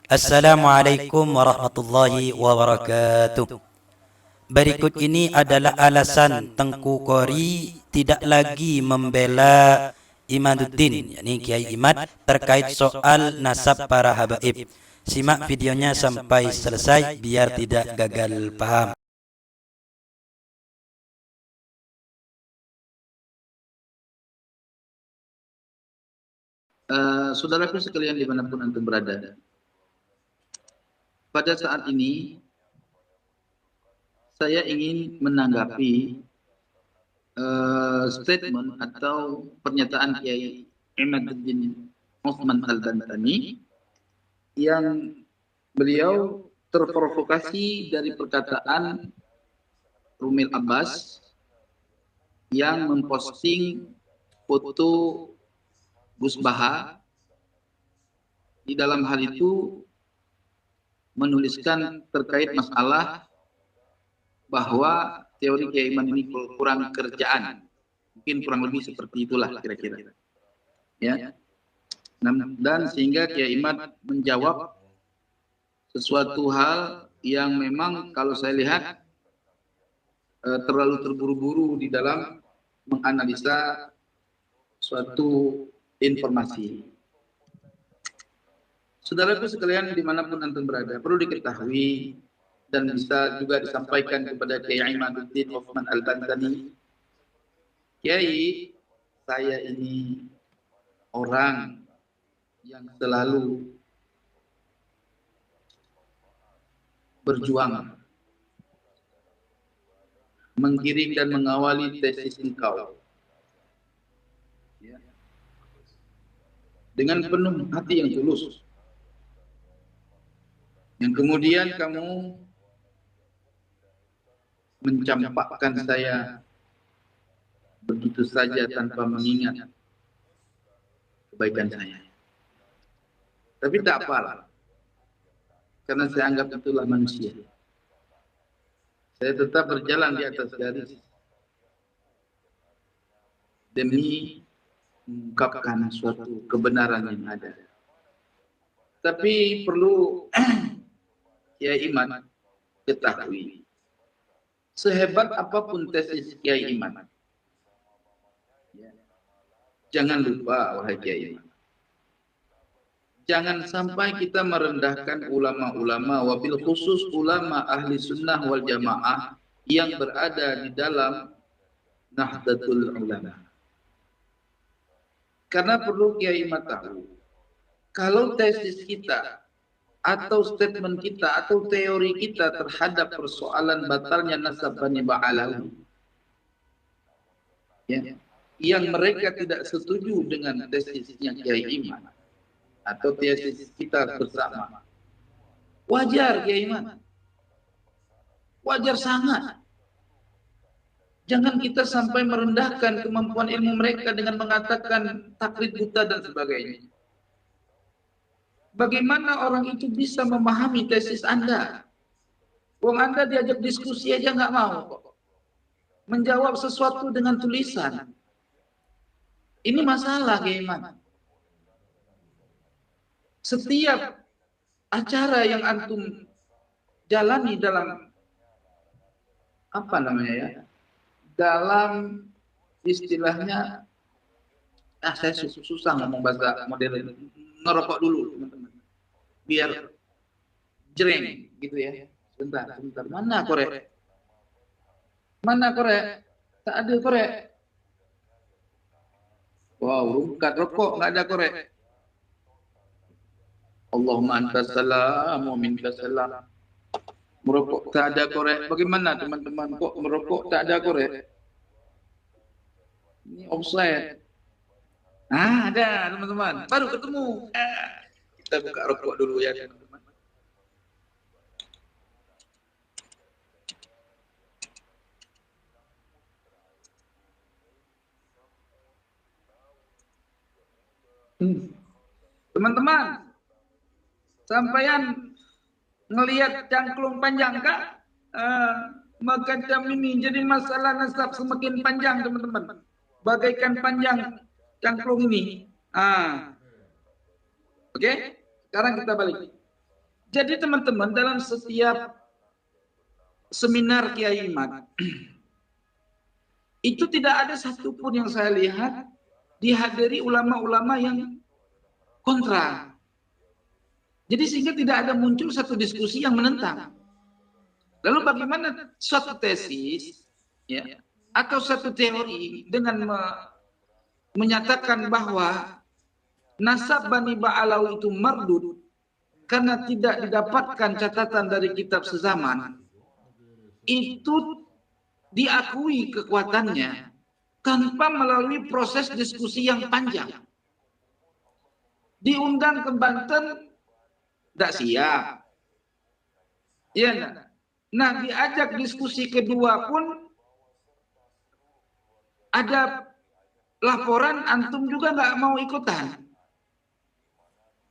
Assalamualaikum warahmatullahi wabarakatuh. Berikut ini adalah alasan Tengku Qori tidak lagi membela Imaduddin, yakni Kiai Imad, terkait soal nasab para habaib. Simak videonya sampai selesai biar tidak gagal paham. Saudaraku sekalian dimanapun antum berada, pada saat ini saya ingin menanggapi statement atau pernyataan Kiai Imaduddin Utsman Al-Bantani yang beliau terprovokasi dari perkataan Rumil Abbas yang memposting foto Gus Baha. Di dalam hal itu menuliskan terkait masalah bahwa teori Kiai Iman ini kurang kerjaan. Mungkin kurang lebih seperti itulah kira-kira. Ya. Dan sehingga Kiai Iman menjawab sesuatu hal yang memang kalau saya lihat terlalu terburu-buru di dalam menganalisa suatu informasi. Saudaraku sekalian dimanapun antum berada, perlu diketahui dan bisa juga disampaikan kepada Kiai Imaduddin Utsman Al-Bantani. Kiai, saya ini orang yang selalu berjuang menggiring dan mengawali tesis engkau dengan penuh hati yang tulus, yang kemudian kamu mencampakkan saya begitu saja tanpa mengingat kebaikan saya. Tapi tak apa, karena saya anggap itulah manusia. Saya tetap berjalan di atas garis demi mengungkapkan suatu kebenaran yang ada. Tapi perlu Kiai Iman ketahui, sehebat apapun tesis Kiai Iman, jangan lupa wahai Kiai Iman, jangan sampai kita merendahkan ulama-ulama, wabil khusus ulama ahli sunnah wal jamaah yang berada di dalam Nahdlatul Ulama. Karena perlu Kiai Iman tahu, kalau tesis kita atau statement kita atau teori kita terhadap persoalan batalnya nasab Bani Ba'alawi, ya, yang mereka tidak setuju dengan tesisnya Kiai Iman atau tesis kita bersama, wajar Kiai Iman, wajar sangat. Jangan kita sampai merendahkan kemampuan ilmu mereka dengan mengatakan taklid buta dan sebagainya. Bagaimana orang itu bisa memahami tesis Anda? Wong Anda diajak diskusi aja nggak mau kok. Menjawab sesuatu dengan tulisan. Ini masalah Kiai. Setiap acara yang antum jalani dalam apa namanya ya? Dalam istilahnya, saya susah ngomong bahasa modern. Ngerokok dulu teman-teman. Biar jreng gitu ya. Sebentar. Mana korek? Mana korek? Tak ada korek. Wow, bukan rokok, nggak ada korek. Allahumma antas salam wa minkas salam. Merokok tak ada korek. Bagaimana teman-teman? Kok merokok tak ada korek? Ini offside. Ada teman-teman. Baru ketemu. Kita buka rokok dulu ya teman-teman. Teman-teman, sampaian ngelihat cangklung panjang kak? Maka ini jadi masalah nasab semakin panjang teman-teman. Bagaikan panjang cangklung ini. Oke? Sekarang kita balik. Jadi teman-teman, dalam setiap seminar Kiai Imad itu tidak ada satupun yang saya lihat dihadiri ulama-ulama yang kontra. Jadi sehingga tidak ada muncul satu diskusi yang menentang. Lalu bagaimana suatu tesis ya, atau satu teori dengan menyatakan bahwa nasab Bani Ba'alawi itu mardud karena tidak didapatkan catatan dari kitab sezaman, itu diakui kekuatannya tanpa melalui proses diskusi yang panjang. Diundang ke Banten, tidak siap. Iya, nah diajak diskusi kedua pun ada laporan antum juga nggak mau ikutan.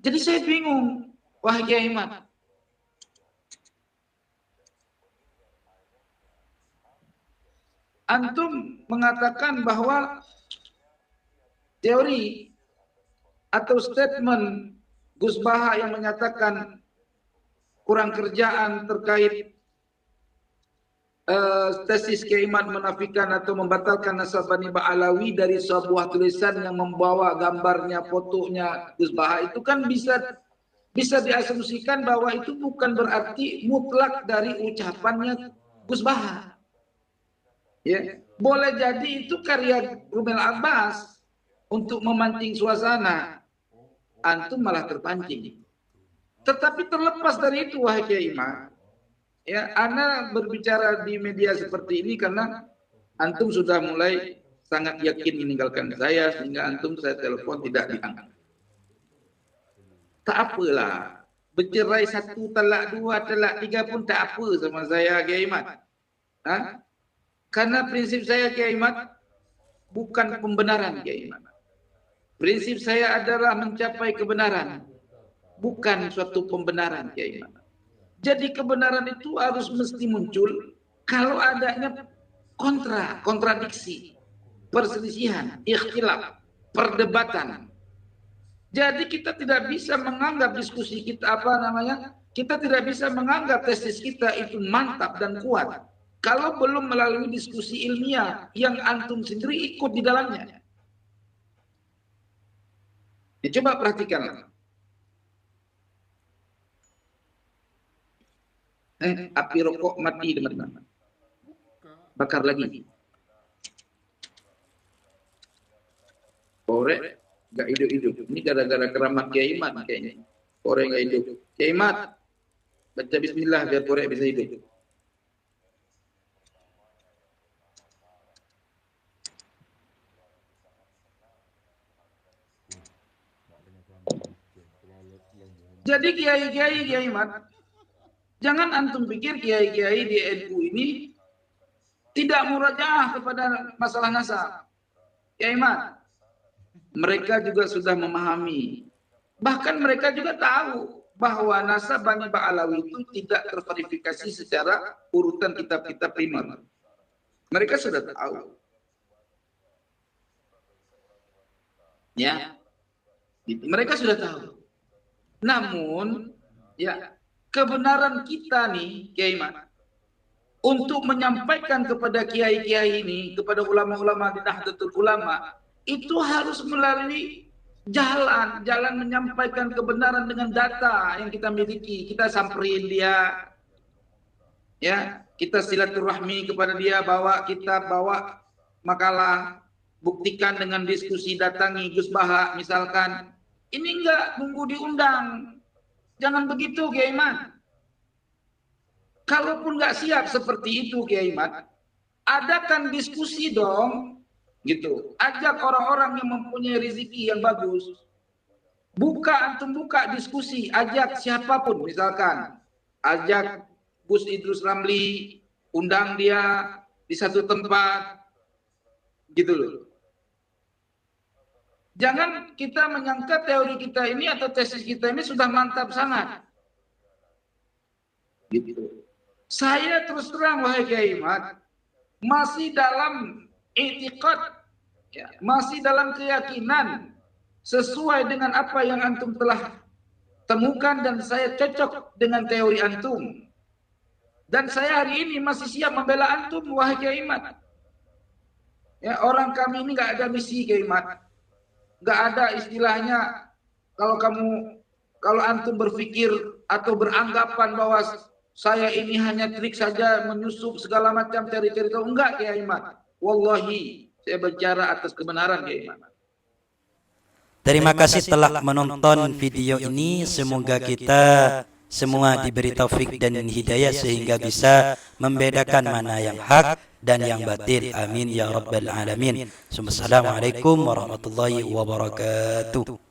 Jadi saya bingung, wahai Kiai Imad. Antum mengatakan bahwa teori atau statement Gus Baha yang menyatakan kurang kerjaan terkait tesis Kiai Imad menafikan atau membatalkan nasab Bani Ba'alawi dari sebuah tulisan yang membawa gambarnya, fotonya Gus Baha, itu kan bisa diasumsikan bahwa itu bukan berarti mutlak dari ucapannya Gus Baha. Ya, boleh jadi itu karya Rumel Abbas untuk memancing suasana, antum malah terpancing. Tetapi terlepas dari itu, wahai Kiai Imad, ya, ana berbicara di media seperti ini karena antum sudah mulai sangat yakin meninggalkan saya, sehingga antum saya telepon tidak diangkat. Tak apalah, bercerai 1, talak 2, talak 3 pun tak apa sama saya, Kiai Imad. Ha? Karena prinsip saya, Kiai Imad, bukan pembenaran, Kiai Imad. Prinsip saya adalah mencapai kebenaran, bukan suatu pembenaran, Kiai Imad. Jadi kebenaran itu harus mesti muncul kalau adanya kontradiksi, perselisihan, ikhtilaf, perdebatan. Jadi kita tidak bisa menganggap diskusi kita kita tidak bisa menganggap tesis kita itu mantap dan kuat kalau belum melalui diskusi ilmiah yang antum sendiri ikut di dalamnya. Ya, coba perhatikan. Api rokok mati teman-teman. Bakar lagi. Korek gak hidup-hidup. Ini gara-gara keramat Kiai Imad kayaknya. Korek gak hidup. Kiai Imad, baca bismillah biar korek bisa hidup. Jadi Kiai Imad, jangan antum pikir kiai-kiai di NU ini tidak murajaah kepada masalah nasab. Kiai Imad, mereka juga sudah memahami. Bahkan mereka juga tahu bahwa nasab Bani Ba'alawi itu tidak terverifikasi secara urutan kitab-kitab primer. Mereka sudah tahu. Ya, mereka sudah tahu. Namun, ya, kebenaran kita nih, Kiai Imad, untuk menyampaikan kepada kiai-kiai ini, kepada ulama-ulama di Nahdlatul Ulama, itu harus melalui jalan menyampaikan kebenaran dengan data yang kita miliki. Kita samperin dia, ya, kita silaturahmi kepada dia, bawa makalah, buktikan dengan diskusi, datangi Gus Baha misalkan. Ini enggak nunggu diundang. Jangan begitu, Kiai Imad. Kalaupun nggak siap seperti itu, Kiai Imad, adakan diskusi dong, gitu. Ajak orang-orang yang mempunyai rezeki yang bagus. Antum buka diskusi, ajak siapapun, misalkan ajak Gus Idrus Ramli, undang dia di satu tempat, gitu loh. Jangan kita menyangka teori kita ini atau tesis kita ini sudah mantap sangat. Gitu. Saya terus terang, wahai Kiai Imad, masih dalam i'tiqad, ya, masih dalam keyakinan sesuai dengan apa yang antum telah temukan dan saya cocok dengan teori antum. Dan saya hari ini masih siap membela antum, wahai Kiai Iman. Ya, orang kami ini nggak ada misi, Kiai Iman. Nggak ada istilahnya kalau antum berpikir atau beranggapan bahwa saya ini hanya trik saja menyusup segala macam teori-teori. Enggak, Kiai Iman. Wallahi, saya bicara atas kebenaran, Kiai Iman. Terima kasih telah menonton video ini. Semoga kita semua diberi taufik dan hidayah sehingga bisa membedakan mana yang hak dan yang batil. Amin ya rabbal alamin. Assalamualaikum warahmatullahi wabarakatuh.